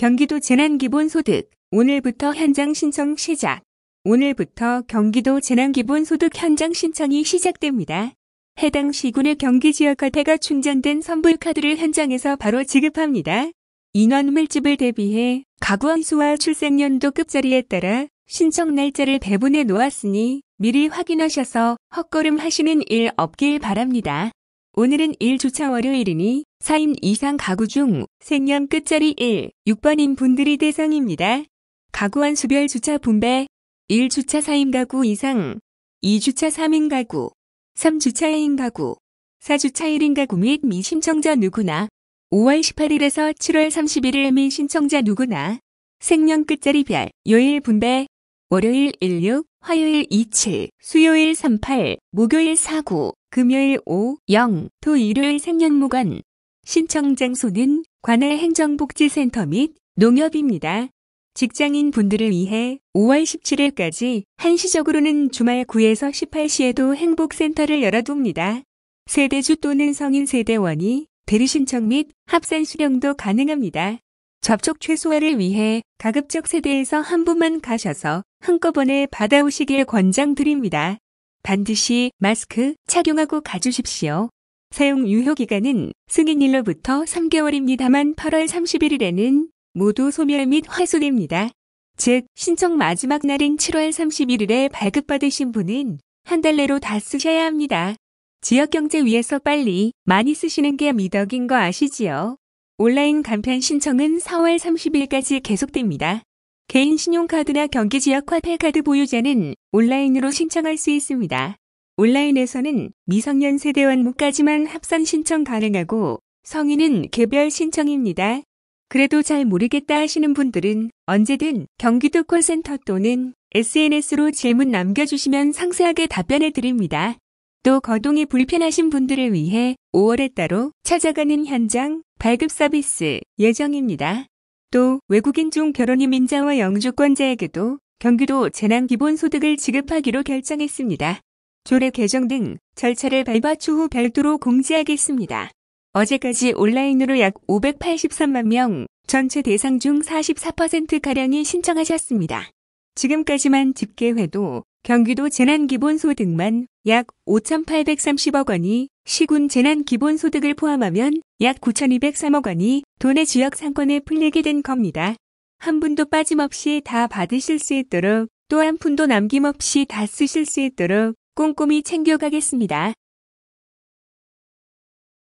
경기도 재난기본소득, 오늘부터 현장 신청 시작. 오늘부터 경기도 재난기본소득 현장 신청이 시작됩니다. 해당 시군의 경기지역화폐가 충전된 선불카드를 현장에서 바로 지급합니다. 인원 밀집을 대비해 가구원 수와 출생연도 끝자리에 따라 신청 날짜를 배분해 놓았으니 미리 확인하셔서 헛걸음 하시는 일 없길 바랍니다. 오늘은 1주차 월요일이니 4인 이상 가구 중 생년 끝자리 1, 6번인 분들이 대상입니다. 가구원 수별 주차 분배 1주차 4인 가구 이상, 2주차 3인 가구, 3주차 2인 가구, 4주차 1인 가구 및 미신청자 누구나 5월 18일에서 7월 31일 미신청자 누구나 생년 끝자리별 요일 분배 월요일 16, 화요일 27, 수요일 38, 목요일 49, 금요일 5, 0, 토 일요일 생년 무관. 신청 장소는 관할 행정복지센터 및 농협입니다. 직장인 분들을 위해 5월 17일까지 한시적으로는 주말 9에서 18시에도 행복센터를 열어둡니다. 세대주 또는 성인 세대원이 대리 신청 및 합산 수령도 가능합니다. 접촉 최소화를 위해 가급적 세대에서 한 분만 가셔서 한꺼번에 받아오시길 권장드립니다. 반드시 마스크 착용하고 가주십시오. 사용 유효기간은 승인일로부터 3개월입니다만 8월 31일에는 모두 소멸 및 화소됩니다. 즉 신청 마지막 날인 7월 31일에 발급받으신 분은 한 달 내로 다 쓰셔야 합니다. 지역경제 위해서 빨리 많이 쓰시는 게 미덕인 거 아시지요? 온라인 간편 신청은 4월 30일까지 계속됩니다. 개인 신용카드나 경기지역화폐카드 보유자는 온라인으로 신청할 수 있습니다. 온라인에서는 미성년 세대원무까지만 합산 신청 가능하고 성인은 개별 신청입니다. 그래도 잘 모르겠다 하시는 분들은 언제든 경기도 콜센터 또는 SNS로 질문 남겨주시면 상세하게 답변해 드립니다. 또 거동이 불편하신 분들을 위해 5월에 따로 찾아가는 현장 발급 서비스 예정입니다. 또 외국인 중 결혼 이민자와 영주권자에게도 경기도 재난기본소득을 지급하기로 결정했습니다. 조례 개정 등 절차를 밟아 추후 별도로 공지하겠습니다. 어제까지 온라인으로 약 583만 명, 전체 대상 중 44%가량이 신청하셨습니다. 지금까지만 집계해도 경기도 재난기본소득만 약 5,830억 원이 시군 재난기본소득을 포함하면 약 9,203억 원이 도내 지역 상권에 풀리게 된 겁니다. 한 푼도 빠짐없이 다 받으실 수 있도록 또 한 푼도 남김없이 다 쓰실 수 있도록 꼼꼼히 챙겨가겠습니다.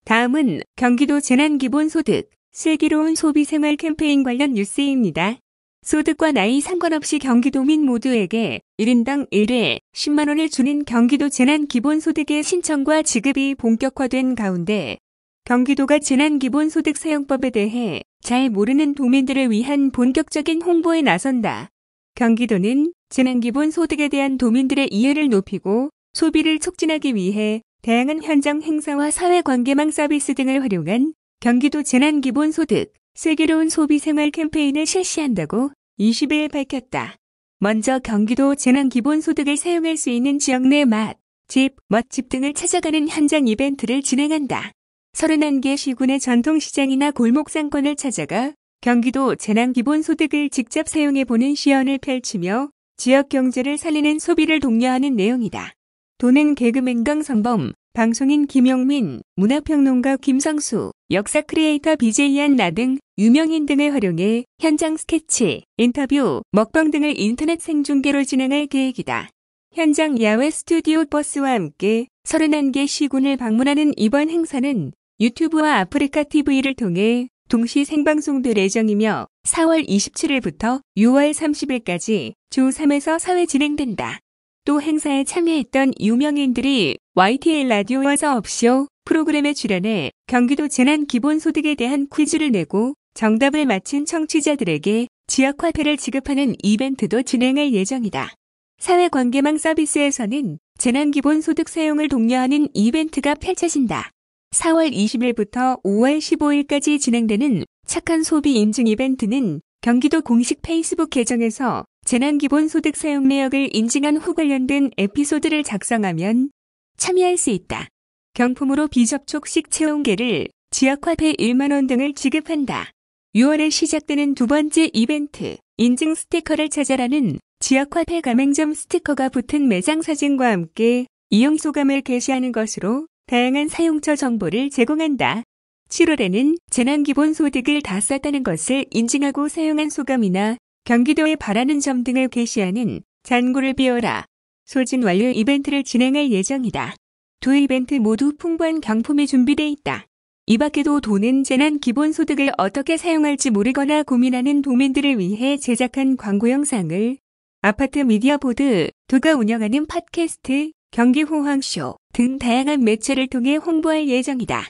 다음은 경기도 재난기본소득 슬기로운 소비생활 캠페인 관련 뉴스입니다. 소득과 나이 상관없이 경기도민 모두에게 1인당 1회 10만 원을 주는 경기도 재난기본소득의 신청과 지급이 본격화된 가운데 경기도가 재난기본소득 사용법에 대해 잘 모르는 도민들을 위한 본격적인 홍보에 나선다. 경기도는 재난기본소득에 대한 도민들의 이해를 높이고 소비를 촉진하기 위해 다양한 현장 행사와 사회관계망 서비스 등을 활용한 경기도 재난기본소득 슬기로운 소비생활 캠페인을 실시한다고 20일 밝혔다. 먼저 경기도 재난기본소득을 사용할 수 있는 지역 내 맛집, 멋집 등을 찾아가는 현장 이벤트를 진행한다. 31개 시군의 전통시장이나 골목상권을 찾아가 경기도 재난기본소득을 직접 사용해보는 시연을 펼치며 지역 경제를 살리는 소비를 독려하는 내용이다. 도는 개그맨 강성범, 방송인 김용민, 문화평론가 김성수, 역사 크리에이터 BJ 한나 등 유명인 등을 활용해 현장 스케치, 인터뷰, 먹방 등을 인터넷 생중계로 진행할 계획이다. 현장 야외 스튜디오 버스와 함께 31개 시군을 방문하는 이번 행사는 유튜브와 아프리카 TV를 통해 동시 생방송될 예정이며 4월 27일부터 6월 30일까지 주 3에서 4회 진행된다. 또 행사에 참여했던 유명인들이 YTN 라디오와서 업쇼 프로그램에 출연해 경기도 재난기본소득에 대한 퀴즈를 내고 정답을 맞힌 청취자들에게 지역화폐를 지급하는 이벤트도 진행할 예정이다. 사회관계망 서비스에서는 재난기본소득 사용을 독려하는 이벤트가 펼쳐진다. 4월 20일부터 5월 15일까지 진행되는 착한 소비 인증 이벤트는 경기도 공식 페이스북 계정에서 재난기본소득 사용 내역을 인증한 후 관련된 에피소드를 작성하면 참여할 수 있다. 경품으로 비접촉식 체온계를, 지역화폐 1만 원 등을 지급한다. 6월에 시작되는 두 번째 이벤트, 인증 스티커를 찾아라는 지역화폐 가맹점 스티커가 붙은 매장 사진과 함께 이용 소감을 게시하는 것으로 다양한 사용처 정보를 제공한다. 7월에는 재난기본소득을 다 썼다는 것을 인증하고 사용한 소감이나 경기도에 바라는 점 등을 게시하는 잔고를 비워라 소진 완료 이벤트를 진행할 예정이다. 두 이벤트 모두 풍부한 경품이 준비돼 있다. 이 밖에도 도는 재난기본소득을 어떻게 사용할지 모르거나 고민하는 도민들을 위해 제작한 광고 영상을 아파트 미디어보드, 두가 운영하는 팟캐스트, 경기호황쇼 등 다양한 매체를 통해 홍보할 예정이다.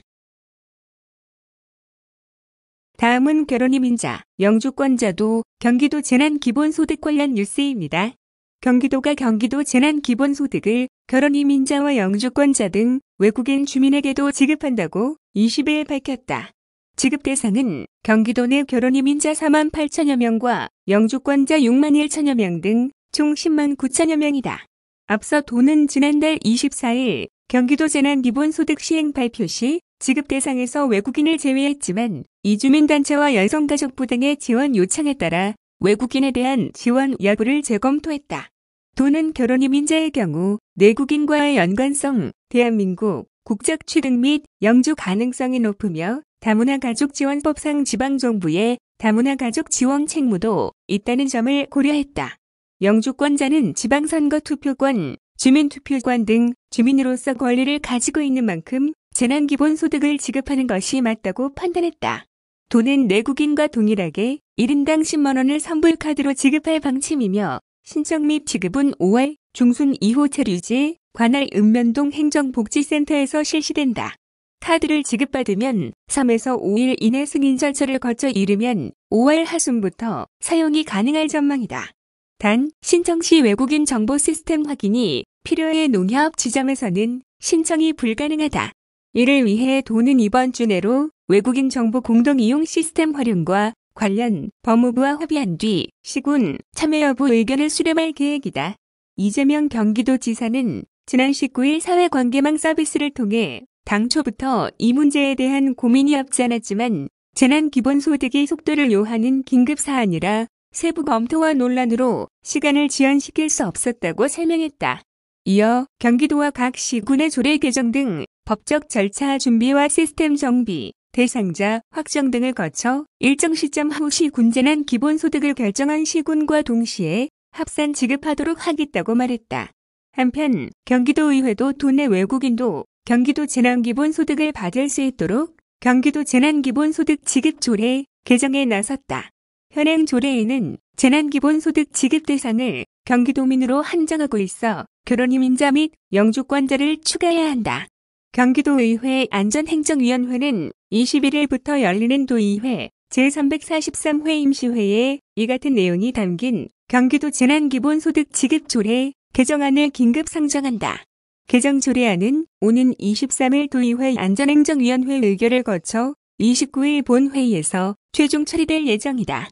다음은 결혼이민자, 영주권자도 경기도 재난기본소득 관련 뉴스입니다. 경기도가 경기도 재난기본소득을 결혼이민자와 영주권자 등 외국인 주민에게도 지급한다고 20일 밝혔다. 지급 대상은 경기도 내 결혼이민자 4만 8천여 명과 영주권자 6만 1천여 명 등 총 10만 9천여 명이다. 앞서 도는 지난달 24일 경기도 재난기본소득 시행 발표 시 지급 대상에서 외국인을 제외했지만 이주민단체와 여성가족부 등의 지원 요청에 따라 외국인에 대한 지원 여부를 재검토했다. 도는 결혼이민자의 경우 내국인과의 연관성, 대한민국 국적 취득 및 영주 가능성이 높으며 다문화가족지원법상 지방정부의 다문화가족 지원 책무도 있다는 점을 고려했다. 영주권자는 지방선거 투표권, 주민투표권 등 주민으로서 권리를 가지고 있는 만큼 재난기본소득을 지급하는 것이 맞다고 판단했다. 도는 내국인과 동일하게 1인당 10만 원을 선불카드로 지급할 방침이며 신청 및 지급은 5월 중순 이후 체류지 관할 읍면동 행정복지센터에서 실시된다. 카드를 지급받으면 3에서 5일 이내 승인 절차를 거쳐 이르면 5월 하순부터 사용이 가능할 전망이다. 단, 신청 시 외국인 정보 시스템 확인이 필요해 농협 지점에서는 신청이 불가능하다. 이를 위해 도는 이번 주 내로 외국인 정보 공동 이용 시스템 활용과 관련 법무부와 협의한 뒤 시군 참여 여부 의견을 수렴할 계획이다. 이재명 경기도지사는 지난 19일 사회관계망 서비스를 통해 당초부터 이 문제에 대한 고민이 없지 않았지만 재난기본소득이 속도를 요하는 긴급사안이라 세부 검토와 논란으로 시간을 지연시킬 수 없었다고 설명했다. 이어 경기도와 각 시군의 조례 개정 등 법적 절차 준비와 시스템 정비, 대상자 확정 등을 거쳐 일정 시점 후 시군 재난기본소득을 결정한 시군과 동시에 합산 지급하도록 하겠다고 말했다. 한편 경기도의회도 도내 외국인도 경기도 재난기본소득을 받을 수 있도록 경기도 재난기본소득 지급조례 개정에 나섰다. 현행 조례에는 재난기본소득 지급 대상을 경기도민으로 한정하고 있어 결혼이민자 및 영주권자를 추가해야 한다. 경기도의회 안전행정위원회는 21일부터 열리는 도의회 제343회 임시회에 이 같은 내용이 담긴 경기도 재난기본소득 지급조례 개정안을 긴급 상정한다. 개정 조례안은 오는 23일 도의회 안전행정위원회 의결을 거쳐 29일 본회의에서 최종 처리될 예정이다.